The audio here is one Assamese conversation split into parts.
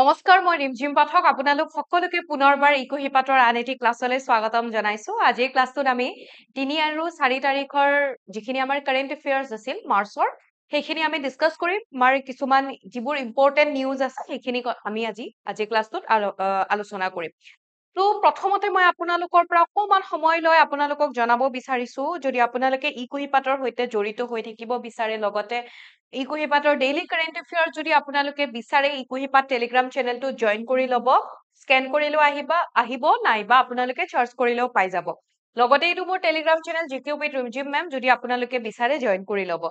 নমস্কাৰ মই ৰিমঝিম পাঠক আপোনালোক সকলোকে পুনৰবাৰ ইকুহিপাতৰ আন এটি ক্লাছলৈ স্বাগতম জনাইছো আজিৰ ক্লাছটোত আমি 3 আৰু 4 তাৰিখৰ যিখিনি আমাৰ কাৰেন্ট এফেয়াৰ্স আছিল মাৰ্চৰ সেইখিনি আমি ডিসকাস কৰিম মাৰ কিছুমান যিবোৰ ইম্পৰ্টেন্ট নিউজ আছে সেইখিনি আমি আজি ক্লাছটোত আলোচনা কৰিম তো প্ৰথমতে মই আপোনালোকৰ পৰা অকমান সময় লৈ আপোনালোকক জনাব বিচাৰিছো যদি আপোনালোকে ইকুহিপাতৰ সৈতে জড়িত হৈ থাকিব বিচাৰে লগতে ইকুহিপাতৰ ডেইলি কাৰেন্ট এফেয়াৰ যদি আপোনালোকে বিচাৰে ইকুহিপাত টেলিগ্ৰাম চেনেলটো জয়েন কৰি লব স্ক্যান কৰিলেও আহিব নাইবা আপোনালোকে চাৰ্চ কৰিলেও পাই যাব লগতে এইটো মোৰ টেলিগ্ৰাম চেনেল জিকে উইথ ৰিমঝিম মেম যদি আপোনালোকে বিচাৰে জয়েন কৰি লব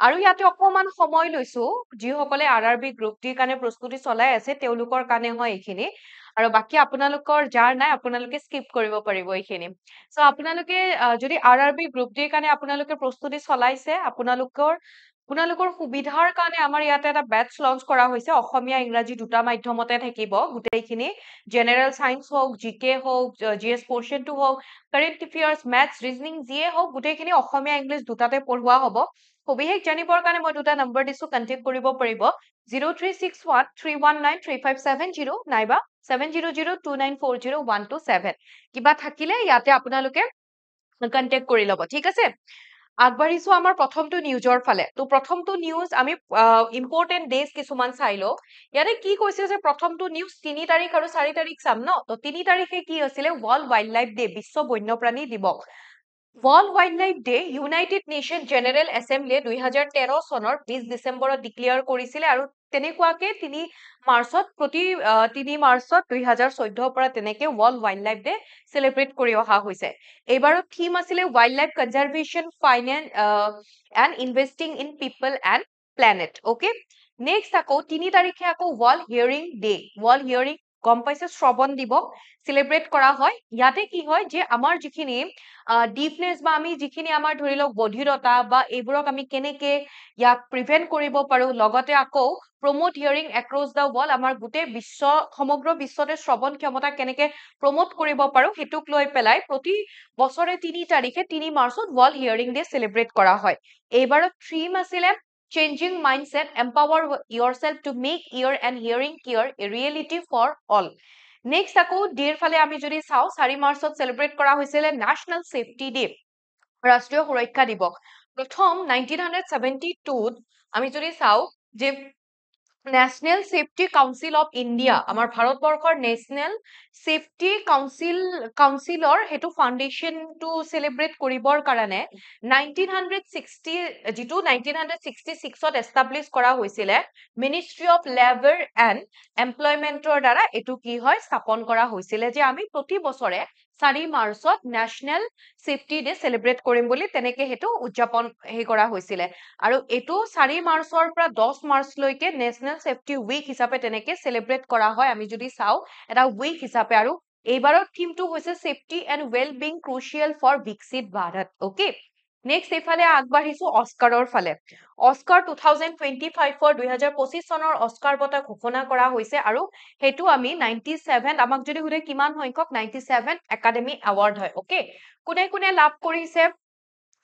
আৰু ইয়াতে অকমান সময় লৈছো যিসকলে আৰআৰবি গ্ৰুপ ডিৰ কাৰণে প্ৰস্তুতি চলাই আছে তেওঁলোকৰ কাৰণে হয় এইখিনি আৰু বাকি আপোনালোকৰ যাৰ নাই আপোনালোকে স্কিপ কৰিব পাৰিব এইখিনি সো আপোনালোকে যদি আৰআৰবি গ্ৰুপ ডিৰ কাৰণে আপোনালোকে প্ৰস্তুতি চলাইছে আপোনালোকৰ সুবিধাৰ কাৰণে আমাৰ ইয়াতে এটা বেটচ লঞ্চ কৰা হৈছে অসমীয়া ইংৰাজী দুটা মাধ্যমতে থাকিব গোটেইখিনি জেনাৰেল সায়েন্স হওক জিকে হওক জিএস পোৰশনটো হওক কাৰেন্ট এফেয়াৰ্স মেথছ ৰিজনিং যিয়ে হওক গোটেইখিনি অসমীয়া ইংলিছ দুটাতে পঢ়ুৱা হ'ব সবিশেষ জানিবৰ কাৰণে মই দুটা নম্বৰ দিছো কন্টেক্ট কৰিব পাৰিব 036131935570 নাইবা 7002940127 কিবা থাকিলে ইয়াতে আপোনালোকে কন্টেক্ট কৰি লব ঠিক আছে আগবাঢ়িছো আমাৰ প্ৰথমটো নিউজৰ ফালে তো প্ৰথমটো নিউজ আমি ইম্পৰ্টেন্ট ডেজ কিছুমান চাই লও ইয়াতে কি কৈছে যে প্ৰথমটো নিউজ 3 তাৰিখ আৰু 4 তাৰিখ চাম ন তো 3 তাৰিখে কি আছিলে ওয়াৰ্ল্ড ৱাইল্ড লাইফ ডে বিশ্ব বন্যপ্ৰাণী দিৱস World Wildlife Day United Nations General Assembly 2013 চনৰ 20 ডিসেম্বৰত ডিক্লেয়াৰ কৰিছিলে আৰু তেনেকুৱাকে 3 মাৰ্চত 3 মাৰ্চত 2014 পৰা তেনেকে World Wildlife Day সেলিব্ৰেট কৰি অহা হৈছে এইবাৰৰ থিম আছিলে Wildlife Conservation Finance and Investing in People and Planet okay next আকৌ 3 তাৰিখে আকৌ World Hearing Day World Hearing গম পাইছে শ্ৰৱণ দিৱস সেলিব্ৰেট কৰা হয় ইয়াতে কি হয় যে আমাৰ যিখিনি ডিপনেস বা আমি যিখিনি আমাৰ ধৰি লওক বধিৰতা বা এইবোৰক আমি কেনেকে ইয়াক প্ৰিভেন্ট কৰিব পাৰো লগতে আকৌ প্ৰমোট হিয়াৰিং এক্ৰছ দা ৱৰ্ল্ড আমাৰ গোটেই সমগ্ৰ বিশ্বতে শ্ৰৱণ ক্ষমতা কেনেকে প্ৰমোট কৰিব পাৰো হেতুক লৈ পেলাই প্ৰতি বছৰে 3 তাৰিখে 3 মাৰ্চত ৱৰ্ল্ড হিয়াৰিং ডে সেলিব্ৰেট কৰা হয় এইবাৰৰ থিম আছিলে Changing mindset, empower yourself to make ear and hearing care a reality for all. Next, আকৌ ডেৰ ফালে আমি যদি চাও 4 মাৰ্চত সেলিব্ৰেট কৰা হৈছিলে National Safety Day, ৰাষ্ট্ৰীয় সুৰক্ষা দিৱস। প্ৰথম 1972 আমি যদি চাও যে National Safety Council of India, আমাৰ ভাৰতবৰ্ষৰ National Safety Councilৰ হেতু ফাউণ্ডেশ্যন টু সেলিব্ৰেট কৰিবৰ কাৰণে 1960 যিটো 1966ত এস্টাবলিশ কৰা হৈছিলে মিনিষ্ট্ৰি অফ লেবাৰ এণ্ড এমপ্লয়মেন্টৰ দ্বাৰা এটো কি হয় স্থাপন কৰা হৈছিলে যে আমি প্ৰতি বছৰে 4 মাৰ্চত নেশনেল সেফটি ডে সেলিব্ৰেট কৰিম বুলি তেনেকে হেতু উদযাপন কৰা হৈছিলে আৰু এটো 4 মাৰ্চৰ পৰা 10 মাৰ্চ লৈকে নেশনেল সেফটি উইক হিচাপে তেনেকে সেলিব্ৰেট কৰা হয় আমি যদি চাও এটা উইক হিচাপে আৰু এইবাৰৰ থিমটো হৈছে safety and well being crucial for Viksit Bharat okay next এইফালে আগবাঢ়িছো অস্কাৰৰ ফালে অস্কাৰ 2025 2025 চনৰ অস্কাৰ বঁটা ঘোষণা কৰা হৈছে আৰু হেতু আমি 97 আমাক যদি হুদে কিমান সংখ্যক 97 একাডেমি এৱাৰ্ড হয় ওকে কোনে কোনে লাভ কৰিছে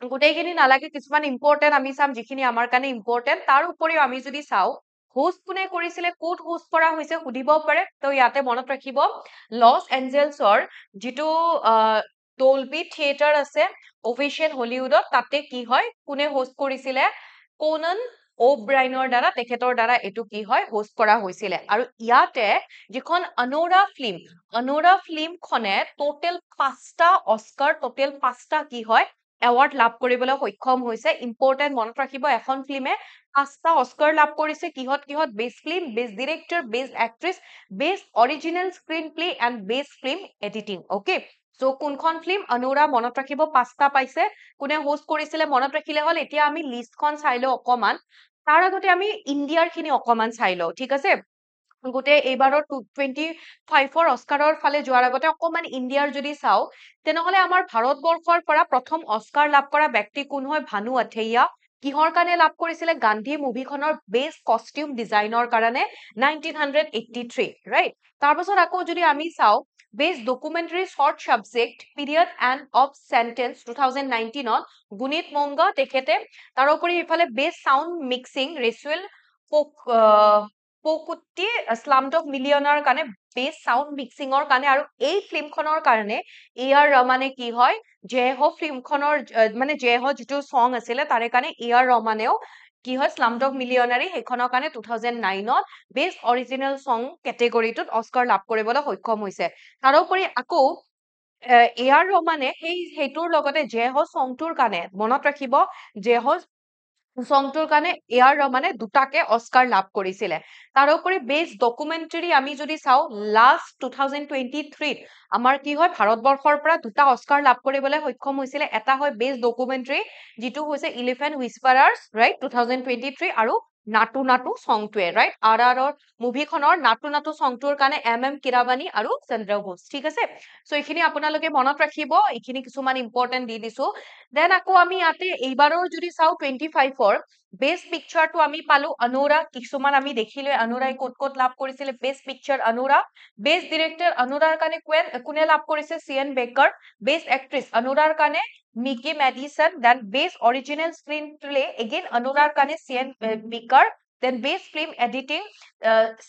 গোটেইখিনি নালাগে কিছুমান ইম্পৰ্টেন্ট আমি চাম যিখিনি আমাৰ কাৰণে ইম্পৰ্টেন্ট তাৰ উপৰিও আমি যদি চাও হোষ্ট কোনে কৰিছিলে কোড হোষ্ট কৰা হৈছে সুধিব পাৰে তো ইয়াতে মনত ৰাখিব লছ এঞ্জেলছৰ যিটো ডলবি থিয়েটাৰ আছে অফিচিয়েল হলিউডত তাতে কি হয় কোনে হোষ্ট কৰিছিলে কোনন অ'ব্ৰাইনৰ দ্বাৰা তেখেতৰ দ্বাৰা এটো কি হয় হোষ্ট কৰা হৈছিলে আৰু ইয়াতে যিখন অনোৰা ফিল্ম খনে টোটেল 5টা অস্কাৰ টোটেল 5টা কি হয় এৱাৰ্ড লাভ কৰিবলৈ সক্ষম হৈছে ইম্পৰ্টেন্ট মনত ৰাখিব এখন ফিল্মে 5টা অস্কাৰ লাভ কৰিছে কিহত best film best director best actress best original screen play and best film editing okay so কোনখন ফিল্ম অনোৰা মনত ৰাখিব 5টা পাইছে কোনে হোষ্ট কৰিছিলে মনত ৰাখিলে হল এতিয়া আমি লিষ্টখন চাই লও অকমান তাৰ আগতে আমি ইণ্ডিয়াৰ খিনি অকমান চাই লও ঠিক আছে গোটে এইবাৰৰ 25ৰ অস্কাৰৰ ফালে যোৱাৰ আগতে অকমান ইণ্ডিয়াৰ যদি চাও তেনেহলে আমাৰ ভাৰতবৰ্ষৰ পৰা প্ৰথম অস্কাৰ লাভ কৰা ব্যক্তি কোন হয় ভানু আথেইয়া কিহৰ কাৰণে লাভ কৰিছিলে গান্ধী মুভিখনৰ বেষ্ট কস্টিউম ডিজাইনৰ কাৰণে 1983 ৰাইট তাৰ পাছত আকৌ যদি আমি চাও best documentary short subject period end of sentence 2019 Guneet Monga তেখেতে তাৰোপৰি ইফালে best sound mixing Resul Pookutty Slumdog Millionaire কাৰণে বেষ্ট সাউন্ড মিক্সিঙৰ কাৰণে আৰু এই ফিল্মখনৰ কাৰণে এআৰ ৰহমানে কি হয় জয় হো ফিল্মখনৰ মানে জয় হো যিটো সং আছিলে তাৰে কাৰণে এআৰ ৰহমানেও কি হয় স্লামডগ মিলিয়নাৰী সেইখনৰ কাৰণে 2009ত বেষ্ট অৰিজিনেল সং কেটেগৰীটোত অস্কাৰ লাভ কৰিবলৈ সক্ষম হৈছে তাৰোপৰি আকৌ এআৰ ৰহমানে সেইটোৰ লগতে জয় হো সংটোৰ কাৰণে মনত ৰাখিব জয় হো সংটোৰ কাৰণে এআৰ ৰহমানে দুটাকে অস্কাৰ লাভ কৰিছিলে তাৰোপৰি বেষ্ট ডকুমেণ্টাৰী আমি যদি চাওঁ লাষ্ট 2023 আমাৰ কি হয় ভাৰতবৰ্ষৰ পৰা দুটা অস্কাৰ লাভ কৰিবলৈ সক্ষম হৈছিলে এটা হয় বেষ্ট ডকুমেণ্টাৰী যিটো হৈছে ইলিফেণ্ট হুইস্পাৰাৰ্ছ ৰাইট 2023 আৰু নাটু নাটু সংটোৱে ৰাইট আৰআৰৰ মুভিখনৰ নাটু নাটু সংটোৰ কাৰণে এম কিৰাবানী আৰু চন্দ্ৰ ঘোষ ঠিক আছে সো এইখিনি আপোনালোকে মনত ৰাখিব এইখিনি কিছুমান ইম্পৰ্টেন্ট দি দিছো দেন আকৌ আমি ইয়াতে এইবাৰৰ যদি চাওঁ 25ৰ বেষ্ট পিকচাৰটো আমি পালো অনুৰা কিছুমান আমি দেখিলো অনুৰাই ক'ত ক'ত লাভ কৰিছিলে best picture Anora best director অনুৰাৰ কাৰণে কোনে লাভ কৰিছে চিএন বেকাৰ বেষ্ট এক্ট্ৰেছ অনুৰাৰ কাৰণে Mikey Madison then best original screenplay again অনুৰাৰ কাৰণে Sean Baker then best film editing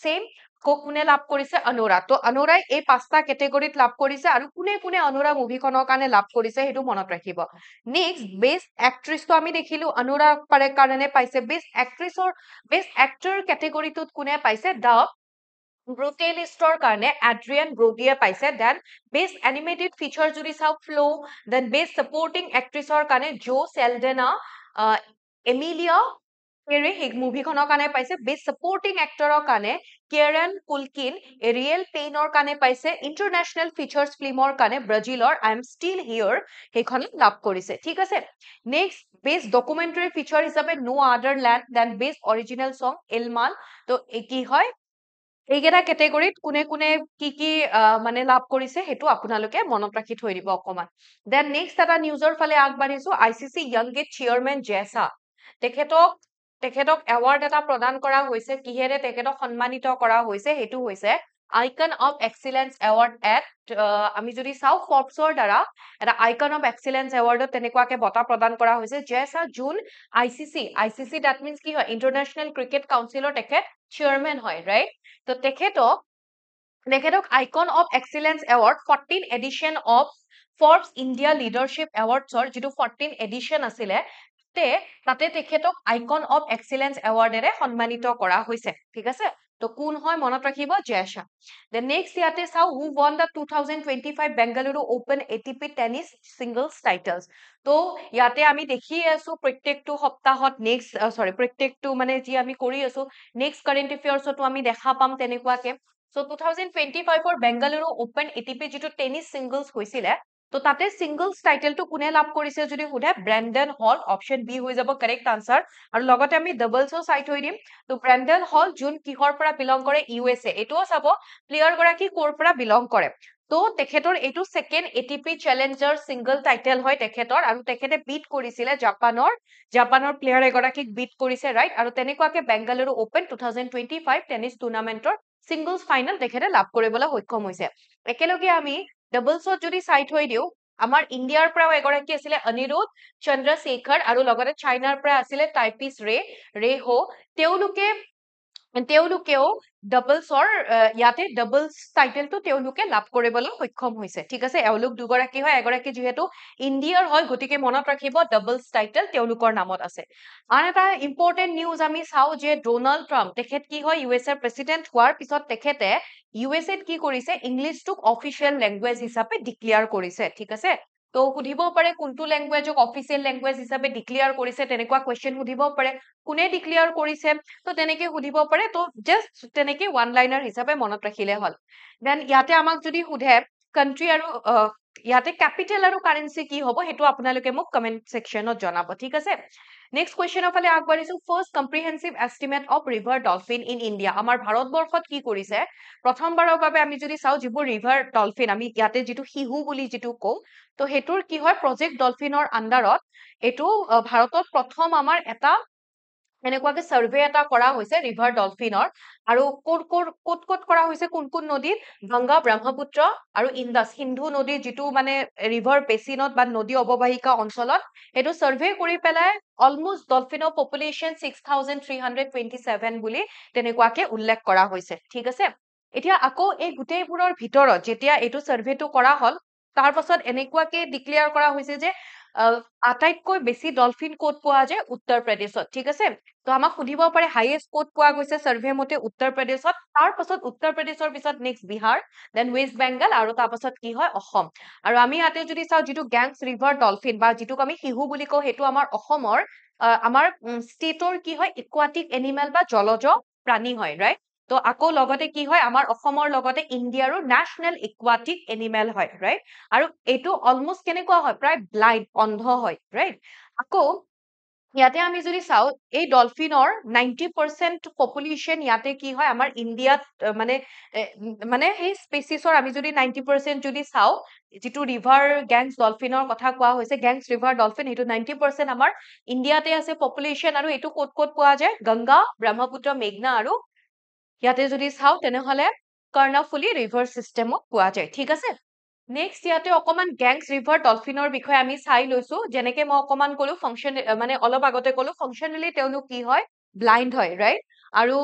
same কোনে লাভ কৰিছে অনুৰা তো অনুৰাই এই পাঁচটা কেটেগৰীত লাভ কৰিছে আৰু কোনে কোনে অনুৰা মুভিখনৰ কাৰণে লাভ কৰিছে সেইটো মনত ৰাখিব নেক্সট বেষ্ট এক্ট্ৰেছটো আমি দেখিলো অনুৰা পাৰে কাৰণে পাইছে বেষ্ট এক্ট্ৰেছৰ বেষ্ট এক্টৰ কেটেগৰীটোত কোনে পাইছে দা ব্ৰুটেলিষ্টৰ কাৰণে এড্ৰিয়ান ব্ৰোডিয়ে পাইছে দেন বেষ্ট এনিমেটেড ফিচাৰ যদি চাওঁ ফ্লো দেন বেষ্ট সাপোৰ্টিং এক্ট্ৰেছৰ কাৰণে জো চেলডেনা এমিলিয়া পেৰি সেই মুভিখনৰ কাৰণে পাইছে বেষ্ট সাপোৰ্টিং এক্টৰৰ কাৰণে কেৰন কুলকিন ৰিয়েল পেইনৰ কাৰণে পাইছে ইণ্টাৰনেশ্যনেল ফিচাৰ্ছ ফিল্মৰ কাৰণে ব্ৰাজিলৰ আই এম ষ্টিল হিয়ৰ সেইখন লাভ কৰিছে ঠিক আছে নেক্সট বেষ্ট ডকুমেণ্টাৰী ফিচাৰ হিচাপে নো আদাৰ লেণ্ড দেন বেষ্ট অৰিজিনেল সং ইলমান তো কি হয় এইকেইটা কেটেগৰীত কোনে কোনে কি মানে লাভ কৰিছে সেইটো আপোনালোকে মনত ৰাখি থৈ দিব অকমান দেন নেক্সট এটা নিউজৰ ফালে আগবাঢ়িছো আইচিচি য়ং গেট চেয়াৰমেন জেছা তেখেতক এৱাৰ্ড এটা প্ৰদান কৰা হৈছে কিহেৰে তেখেতক সন্মানিত কৰা হৈছে সেইটো হৈছে icon of excellence award at আমি যদি চাওঁ ফৰ্বছৰ দ্বাৰা এটা আইকন অফ এক্সিলেন্স এৱাৰ্ডত তেনেকুৱাকে বঁটা প্ৰদান কৰা হৈছে জেছা জুন আইচিচি দ্যাট মিন্স কি হয় ইণ্টাৰনেশ্যনেল ক্ৰিকেট কাউন্সিলৰ তেখেত চেয়াৰমেন হয় ৰাইট তো তেখেতক icon of excellence award 14 edition of Forbes India leadership এৱাৰ্ডছৰ যিটো 14 এডিশ্যন আছিলে তাতে তেখেতক আইকন অফ এক্সিলেন্স এৱাৰ্ডেৰে সন্মানিত কৰা হৈছে ঠিক আছে তো কোন হয় মনত ৰাখিব জেছা দেন নেক্সট ইয়াতে চাওঁ who won the 2025 Bengaluru open ATP tennis singles titles তো ইয়াতে আমি দেখি আছো প্ৰত্যেকটো সপ্তাহত প্ৰত্যেকটো মানে যি আমি কৰি আছো নেক্সট কাৰেণ্ট এফেয়াৰ্ছতো আমি দেখা পাম তেনেকুৱাকে সো 2025ৰ বেংগালুৰু ওপেন এটিপি যিটো টেনিছ সিংগলছ হৈছিলে তো তাতে সিংগলছ টাইটেলটো কোনে লাভ কৰিছে যদি সোধে ব্ৰেণ্ডন হল অপশন বি হৈ যাব কাৰেক্ট আনসাৰ আৰু লগতে আমি ডাবলছও চাই থৈ দিম তো ব্ৰেণ্ডন হল যোন কিহৰ পৰা বিলং কৰে ইউএছএ এটোও চাব প্লেয়াৰ গৰাকী ক'ৰ পৰা বিলং কৰে তো তেখেতৰ এইটো second ATP challenger single title হয় তেখেতৰ আৰু তেখেতে বিট কৰিছিলে জাপানৰ প্লেয়াৰ এগৰাকীক বিট কৰিছে ৰাইট আৰু তেনেকুৱাকে বেংগালুৰু ওপেন 2025 টেনিছ টুৰ্নামেন্টৰ সিংগলছ ফাইনেল তেখেতে লাভ কৰিবলৈ সক্ষম হৈছে একেলগে আমি ডাবলছত যদি চাই থৈ দিও আমাৰ ইণ্ডিয়াৰ পৰাও এগৰাকী আছিলে অনিৰুদ্ধ চন্দ্ৰশেখৰ আৰু লগতে চাইনাৰ পৰা আছিলে টাইপিছ ৰে হো তেওঁলোকেও ডাবলছৰ ইয়াতে ডাবলছ টাইটেলটো তেওঁলোকে লাভ কৰিবলৈ সক্ষম হৈছে ঠিক আছে এওঁলোক দুগৰাকী হয় এগৰাকী যিহেতু ইণ্ডিয়াৰ হয় গতিকে মনত ৰাখিব ডাবলছ টাইটেল তেওঁলোকৰ নামত আছে আন এটা ইম্পৰ্টেন্ট নিউজ আমি চাওঁ যে ডোনাল্ড ট্ৰাম্প তেখেত কি হয় ইউএছএৰ প্ৰেসিডেন্ট হোৱাৰ পিছত তেখেতে ইউএছএত কি কৰিছে ইংলিছটোক অফিচিয়েল লেংগুৱেজ হিচাপে ডিক্লেয়াৰ কৰিছে ঠিক আছে তো সুধিব পাৰে কোনটো লেংগুৱেজক অফিচিয়েল লেংগুৱেজ হিচাপে ডিক্লেয়াৰ কৰিছে তেনেকুৱা কোৱেশ্চন সুধিব পাৰে কোনে ডিক্লেয়াৰ কৰিছে তো তেনেকে সুধিব পাৰে তো জাস্ট তেনেকে ওয়ান লাইনাৰ হিচাপে মনত ৰাখিলে হল দেন ইয়াতে আমাক যদি সুধে কান্ট্ৰি আৰু ইয়াতে ক্যাপিটেল আৰু কারেন্সি কি হ'ব হেতু আপোনালোকে মোক কমেন্ট সেকশনত জনাব ঠিক আছে নেক্সট কোৱেশ্চনৰ ফালে আগবাঢ়িছো first comprehensive estimate of river dolphin in India আমাৰ ভাৰতবৰ্ষত কি কৰিছে প্ৰথমবাৰৰ বাবে আমি যদি চাওঁ যিবোৰ ৰিভাৰ ডলফিন আমি ইয়াতে যিটো হিহু বুলি যিটো কওঁ তো হেতুৰ কি হয় প্ৰজেক্ট ডলফিনৰ আন্ডাৰত এটো ভাৰতত প্ৰথম আমাৰ এটা এনেকুৱাকে সাৰ্ভে এটা কৰা হৈছে ৰিভাৰ ডলফিনৰ আৰু ক'ত কৰা হৈছে কোন নদীত গংগা ব্ৰহ্মপুত্ৰ আৰু ইন্দাস সিন্ধু নদীৰ যিটো মানে ৰিভাৰ বেচিনত বা নদী অৱবাহিকা অঞ্চলত সেইটো সাৰ্ভে কৰি পেলাই অলমোষ্ট ডলফিনৰ পপুলেশ্যন 6327 বুলি তেনেকুৱাকে উল্লেখ কৰা হৈছে ঠিক আছে এতিয়া আকৌ এই গোটেইবোৰৰ ভিতৰত যেতিয়া এইটো সাৰ্ভেটো কৰা হ'ল তাৰ পাছত এনেকুৱাকে ডিক্লেয়াৰ কৰা হৈছে যে আটাইতকৈ বেছি ডলফিন ক'ত পোৱা যায় উত্তৰ প্ৰদেশত ঠিক আছে তো আমাক সুধিব পাৰে হাইয়েষ্ট ক'ত পোৱা গৈছে সাৰ্ভে মতে উত্তৰ প্ৰদেশত তাৰ পাছত উত্তৰ প্ৰদেশৰ পিছত নেক্সট বিহাৰ দেন ৱেষ্ট বেংগল আৰু তাৰ পাছত কি হয় অসম আৰু আমি ইয়াতে যদি চাওঁ যিটো গেংছ ৰিভাৰ ডলফিন বা যিটোক আমি শিহু বুলি কওঁ সেইটো আমাৰ অসমৰ আমাৰ ষ্টেটৰ কি হয় ইকুৱাটিক এনিমেল বা জলজ প্ৰাণী হয় ৰাইট তো আকৌ লগতে কি হয় আমাৰ অসমৰ লগতে ইণ্ডিয়াৰো নেশ্যনেল ইকুৱাটিক এনিমেল হয় ৰাইট আৰু এইটো অলমোষ্ট কেনেকুৱা হয় প্ৰায় ব্লাইণ্ড অন্ধ হয় ৰাইট আকৌ ইয়াতে আমি যদি চাওঁ এই ডলফিনৰ 90% পপুলেশ্যন ইয়াতে কি হয় আমাৰ ইণ্ডিয়াত মানে সেই স্পেচিছৰ আমি যদি 90% যদি চাওঁ যিটো ৰিভাৰ গেংছ ডলফিনৰ কথা কোৱা হৈছে গেংছ ৰিভাৰ ডলফিন সেইটো 90% আমাৰ ইণ্ডিয়াতে আছে পপুলেশ্যন আৰু এইটো ক'ত পোৱা যায় গংগা ব্ৰহ্মপুত্ৰ মেঘনা আৰু ইয়াতে যদি চাওঁ তেনেহলে কৰ্ণফুলি ৰিভাৰ চিষ্টেমত পোৱা যায় ঠিক আছে নেক্সট ইয়াতে অকমান গেংছ ৰিভাৰ ডলফিনৰ বিষয়ে আমি চাই লৈছো যেনেকে মই অকমান কলো ফাংচন মানে অলপ আগতে কলো ফাংচনেলি তেওঁলোক কি হয় ব্লাইণ্ড হয় ৰাইট আৰু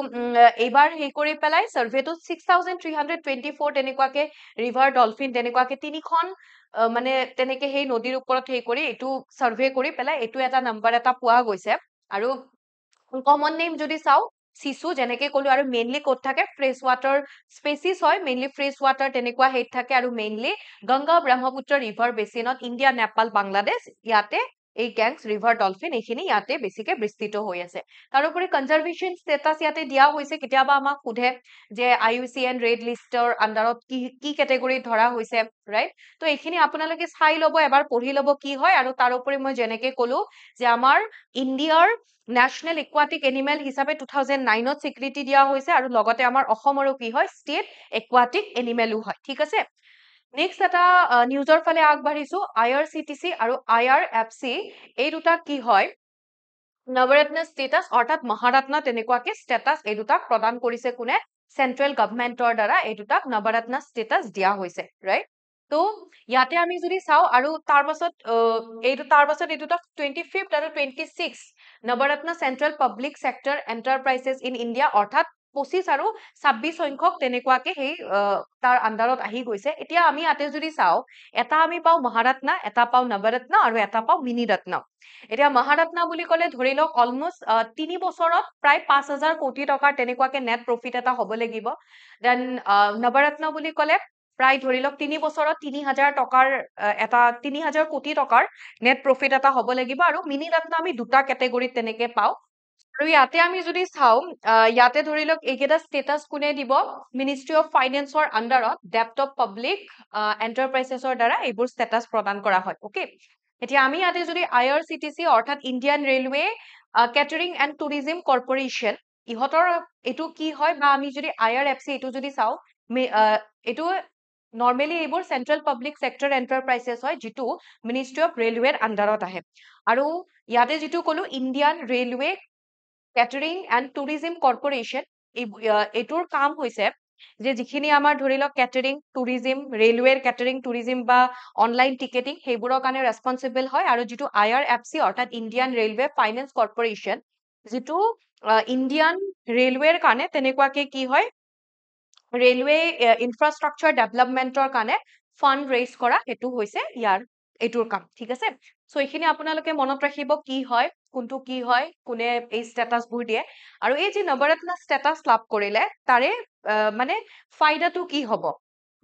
এইবাৰ হেই কৰি পেলাই সাৰ্ভেটো 6324 তেনেকুৱাকে ৰিভাৰ ডলফিন তেনেকুৱাকে তিনিখন মানে তেনেকে সেই নদীৰ ওপৰত হেই কৰি এইটো সাৰ্ভে কৰি পেলাই এইটো এটা নাম্বাৰ এটা পোৱা গৈছে আৰু কমন নেম যদি চাওঁ চিচু যেনেকে কলো আৰু মেইনলি ক'ত থাকে ফ্ৰেছ ৱাটাৰ স্পেচিছ হয় মেইনলি ফ্ৰেছ ৱাটাৰ তেনেকুৱা হেইত থাকে আৰু মেইনলি গংগা ব্ৰহ্মপুত্ৰ ৰিভাৰ বেচিনত ইণ্ডিয়া নেপাল বাংলাদেশ ইয়াতে এই গেংছ ৰিভাৰ ডলফিন এইখিনি ইয়াতে বেছিকে বিস্তৃত হৈ আছে তাৰোপৰি কনজাৰভেশ্যন ষ্টেটাছ ইয়াতে দিয়া হৈছে কেতিয়াবা আমাক সোধে যে IUCN ৰেড লিষ্টৰ আণ্ডাৰত কি কেটেগৰীত ধৰা হৈছে ৰাইট তো এইখিনি আপোনালোকে চাই ল'ব এবাৰ পঢ়ি ল'ব কি হয় আৰু তাৰোপৰি মই যেনেকে কলো যে আমাৰ ইণ্ডিয়াৰ নেশ্যনেল ইকুৱাটিক এনিমেল হিচাপে 2009ত স্বীকৃতি দিয়া হৈছে আৰু লগতে আমাৰ অসমৰো কি হয় ষ্টেট একুৱাটিক এনিমেলো হয় ঠিক আছে নেক্সট এটা নিউজৰ ফালে আগবাঢ়িছো IRCTC আৰু IRFC এই দুটা কি হয় নৱৰত্ন ষ্টেটাছ অৰ্থাৎ মহাৰত্ন তেনেকুৱাকে ষ্টেটাছ এই দুটাক প্ৰদান কৰিছে কোনে চেন্ট্ৰেল গভৰ্ণমেন্টৰ দ্বাৰা এই দুটাক নৱৰত্ন ষ্টেটাছ দিয়া হৈছে ৰাইট তো ইয়াতে আমি যদি চাওঁ আৰু তাৰ পাছত এই দুটা 25th আৰু 26 Navratna central public sector enterprises in India অৰ্থাৎ 25 আৰু 26 সংখ্যক তেনেকুৱাকে সেই তাৰ আণ্ডাৰত আহি গৈছে এতিয়া আমি ইয়াতে যদি চাওঁ এটা আমি পাওঁ মহাৰত্ন এটা পাওঁ নৱৰত্ন আৰু এটা পাওঁ মিনি ৰত্ন এতিয়া মহাৰত্ন বুলি ক'লে ধৰি লওক অলমোষ্ট 3 বছৰত প্ৰায় 5,000 কোটি টকাৰ তেনেকুৱাকে নেট প্ৰফিট এটা হ'ব লাগিব দেন নৱৰত্ন বুলি ক'লে প্ৰায় ধৰি লওক 3 বছৰত 3,000 টকাৰ এটা 3,000 কোটি টকাৰ নেট প্ৰফিট এটা হ'ব লাগিব আৰু মিনি ৰত্ন আমি দুটা কেটেগৰীত তেনেকে পাওঁ আৰু ইয়াতে আমি যদি চাওঁ ইয়াতে ধৰি লওক এইকেইটা ষ্টেটাছ কোনে দিব মিনিষ্ট্ৰী অফ ফাইনেন্সৰ আণ্ডাৰত ডেপ্ট অফ পাব্লিক এণ্টাৰপ্ৰাইজেছৰ দ্বাৰা এইবোৰ ষ্টেটাছ প্ৰদান কৰা হয় অকে এতিয়া আমি ইয়াতে যদি IRCTC অৰ্থাৎ Indian railway catering and tourism corporation ইহঁতৰ এইটো কি হয় বা আমি যদি IRFC এইটো যদি চাওঁ এইটো নৰ্মেলি এইবোৰ চেন্ট্ৰেল পাব্লিক সেক্টৰ এণ্টাৰপ্ৰাইজেছ হয় যিটো মিনিষ্ট্ৰী অফ ৰেলৱেৰ আণ্ডাৰত আহে আৰু ইয়াতে যিটো কলো Indian railway catering and tourism corporation এইটোৰ কাম হৈছে যে যিখিনি আমাৰ ধৰি লওক কেটাৰিং টুৰিজিম ৰেলৱেৰ কেটাৰিং টুৰিজিম বা অনলাইন টিকেটিং সেইবোৰৰ কাৰণে ৰেছপন্সিবল হয় আৰু যিটো IRFC অৰ্থাৎ ইণ্ডিয়ান ৰেলৱে ফাইনেন্স কৰ্পৰেশ্যন যিটো ইণ্ডিয়ান ৰেলৱেৰ কাৰণে তেনেকুৱাকে কি হয় ৰেলৱে ইনফ্ৰাষ্ট্ৰাকচাৰ ডেভেলপমেন্টৰ কাৰণে ফাণ্ড ৰেইজ কৰা সেইটো হৈছে ইয়াৰ এইটোৰ কাম ঠিক আছে সো এইখিনি আপোনালোকে মনত ৰাখিব কি হয় কোনটো কি হয় কোনে এই ষ্টেটাছবোৰ দিয়ে আৰু এই যে নৱৰত্ন ষ্টেটাছ লাভ কৰিলে তাৰে মানে ফাইদাটো কি হ'ব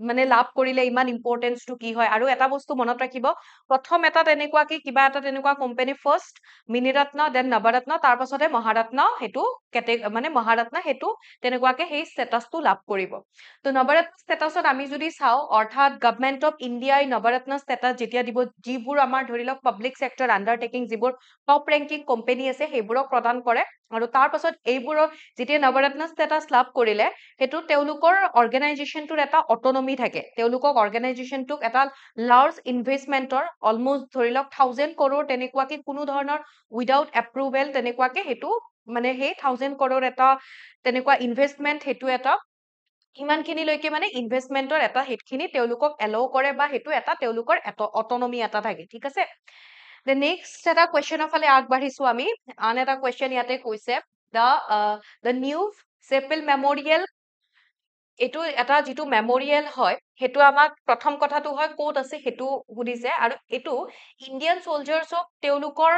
মানে লাভ কৰিলে ইমান ইম্পৰ্টেন্সটো কি হয় আৰু এটা বস্তু মনত ৰাখিব প্ৰথম এটা তেনেকুৱাকে কিবা এটা তেনেকুৱা কোম্পানী ফাৰ্ষ্ট মিনিৰত্ন দেন নৱৰত্ন তাৰ পাছতে মহাৰত্ন সেইটো মানে মহাৰত্ন সেইটো তেনেকুৱাকে সেই ষ্টেটাছটো লাভ কৰিব তো নৱৰত্ন ষ্টেটাছত আমি যদি চাওঁ অৰ্থাৎ গভৰ্ণমেন্ট অফ ইণ্ডিয়াই নৱৰত্ন ষ্টেটাছ যেতিয়া দিব যিবোৰ আমাৰ ধৰি লওক পাব্লিক সেক্টৰ আণ্ডাৰটেকিং যিবোৰ টপ ৰেংকিং কোম্পানী আছে সেইবোৰক প্ৰদান কৰে আৰু তাৰ পাছত এইবোৰৰ যেতিয়া নৱৰত্ন ষ্টেটাছ লাভ কৰিলে সেইটো তেওঁলোকৰ অৰ্গেনাইজেশ্যনটোৰ এটা অটনমি অটনমি থাকে তেওঁলোকক অৰ্গেনাইজেশ্যনটোক এটা লাৰ্জ ইনভেষ্টমেন্টৰ অলমোষ্ট ধৰি লওক 1000 কৰোৰ তেনেকুৱাকে কোনো ধৰণৰ উইদাউট এপ্ৰুভেল তেনেকুৱাকে সেইটো মানে সেই 1000 কৰোৰ এটা তেনেকুৱা ইনভেষ্টমেন্ট সেইটো এটা ইমানখিনিলৈকে মানে ইনভেষ্টমেন্টৰ এটা হেতখিনি তেওঁলোকক এলাউ কৰে বা সেইটো এটা তেওঁলোকৰ অটনমি এটা থাকে ঠিক আছে The next এটা কুৱেশ্যনৰ ফালে আগবাঢ়িছো আমি আন এটা কুৱেশ্যন ইয়াতে কৈছে the new চেপেল মেমৰিয়েল এইটো এটা যিটো মেমৰিয়েল হয় সেইটো আমাক প্ৰথম কথাটো হয় ক'ত আছে সেইটো সুধিছে আৰু এইটো ইণ্ডিয়ান চলজাৰ্ছক তেওঁলোকৰ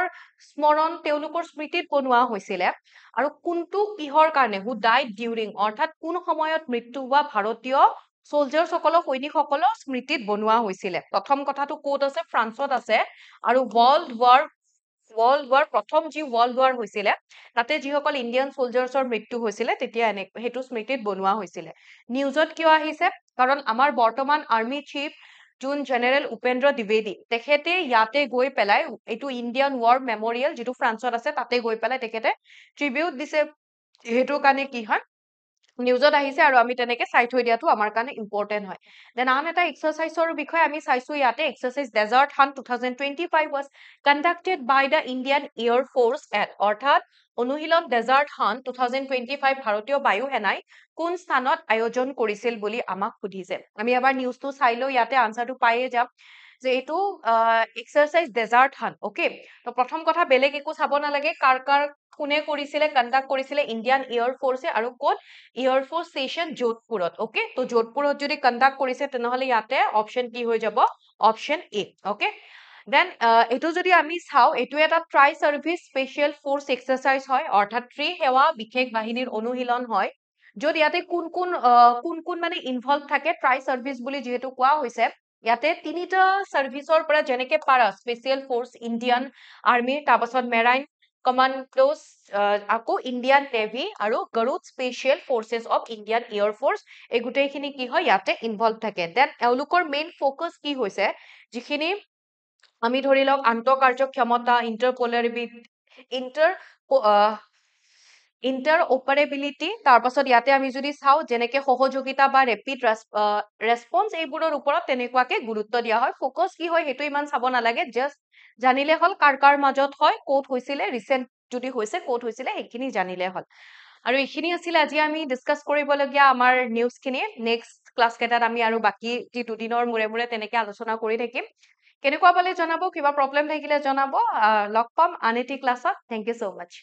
স্মৰণ তেওঁলোকৰ স্মৃতিত বনোৱা হৈছিলে আৰু কোনটো কিহৰ কাৰণে হু ডাইড ডিউৰিং অৰ্থাৎ কোন সময়ত মৃত্যু হোৱা ভাৰতীয় চলজাৰ্ছসকলক সৈনিকসকলৰ স্মৃতিত বনোৱা হৈছিলে প্ৰথম কথাটো ক'ত আছে ফ্ৰান্সত আছে আৰু ৱৰ্ল্ড ৱাৰ প্ৰথম যি ৱৰ্ল্ড ৱাৰ হৈছিলে তাতে যিসকল ইণ্ডিয়ান চলজাৰ্ছৰ মৃত্যু হৈছিলে তেতিয়া সেইটো স্মৃতিত বনোৱা হৈছিলে নিউজত কিয় আহিছে কাৰণ আমাৰ বৰ্তমান আৰ্মি চিফ যোন জেনেৰেল উপেন্দ্ৰ দ্বিবেদী তেখেতে ইয়াতে গৈ পেলাই এইটো ইণ্ডিয়ান ৱাৰ মেমৰিয়েল যিটো ফ্ৰান্সত আছে তাতে গৈ পেলাই তেখেতে ট্ৰিবিউট দিছে সেইটো কাৰণে কি হয় নিউজত আহিছে আৰু আমি তেনেকে চাই থৈ দিয়াটো আমাৰ কাৰণে ইম্পৰ্টেণ্ট হয় দেন আন এটা এক্সাৰচাইজৰ বিষয়ে আমি চাইছো ইয়াতে exercise desert hunt 2025 was conducted by the Indian Air Force at অৰ্থাৎ অনুশীলন ডেজাৰ্ট হান্ট 2025 ভাৰতীয় বায়ু সেনাই কোন স্থানত আয়োজন কৰিছিল বুলি আমাক সুধিছে আমি এবাৰ নিউজটো চাই লওঁ ইয়াতে আনসাৰটো পাইয়ে যাম যে এইটো এক্সাৰচাইজ ডেজাৰ্ট হান্ট ওকে তো প্ৰথম কথা বেলেগ একো চাব নালাগে কাৰ কোনে কৰিছিলে কণ্ডাক্ট কৰিছিলে ইণ্ডিয়ান এয়াৰ ফৰ্ছে আৰু ক'ত এয়াৰ ফৰ্চ ষ্টেচন যোধপুৰত ওকে তো যোধপুৰত যদি কণ্ডাক্ট কৰিছে তেনেহলে ইয়াতে অপচন কি হৈ যাব অপচন এ ওকে দেন এইটো যদি আমি চাওঁ এইটো এটা try service special force exercise হয় অৰ্থাৎ সেৱা বিশেষ বাহিনীৰ অনুশীলন হয় য'ত ইয়াতে কোন কোন মানে ইনভলভ থাকে ট্ৰাই সাৰ্ভিস বুলি যিহেতু কোৱা হৈছে ইয়াতে তিনিটা সাৰ্ভিসৰ পৰা যেনেকে Para special force Indian army তাৰপাছত মেৰাইন কমাণ্ডোজ আকৌ ইণ্ডিয়ান নেভি আৰু Garud special forces of Indian air force এই গোটেইখিনি কি হয় ইয়াতে ইনভলভ থাকে দেন এওঁলোকৰ মেইন ফ'কাছ কি হৈছে যিখিনি আমি ধৰি লওক আন্তঃকাৰ্য ক্ষমতা ইণ্টাৰঅপাৰেবিলিটি তাৰপাছত ইয়াতে আমি যদি চাওঁ যেনেকে সহযোগিতা বা ৰেপিড ৰেছপন্স এইবোৰৰ ওপৰত তেনেকুৱাকে গুৰুত্ব দিয়া হয় ফ'কাছ কি হয় সেইটো ইমান চাব নালাগে জাষ্ট জানিলে হ'ল কাৰ মাজত হয় ক'ত হৈছিলে ৰিচেণ্ট যদি হৈছে ক'ত হৈছিলে সেইখিনি জানিলে হ'ল আৰু এইখিনি আছিলে আজি আমি ডিছকাছ কৰিবলগীয়া আমাৰ নিউজখিনি নেক্সট ক্লাছ কেইটাত আমি আৰু বাকী যি দুদিনৰ মূৰে তেনেকে আলোচনা কৰি থাকিম কেনেকুৱা পালে জনাব কিবা প্ৰব্লেম থাকিলে জনাব লগ পাম আন এটি ক্লাছত থেংক ইউ so much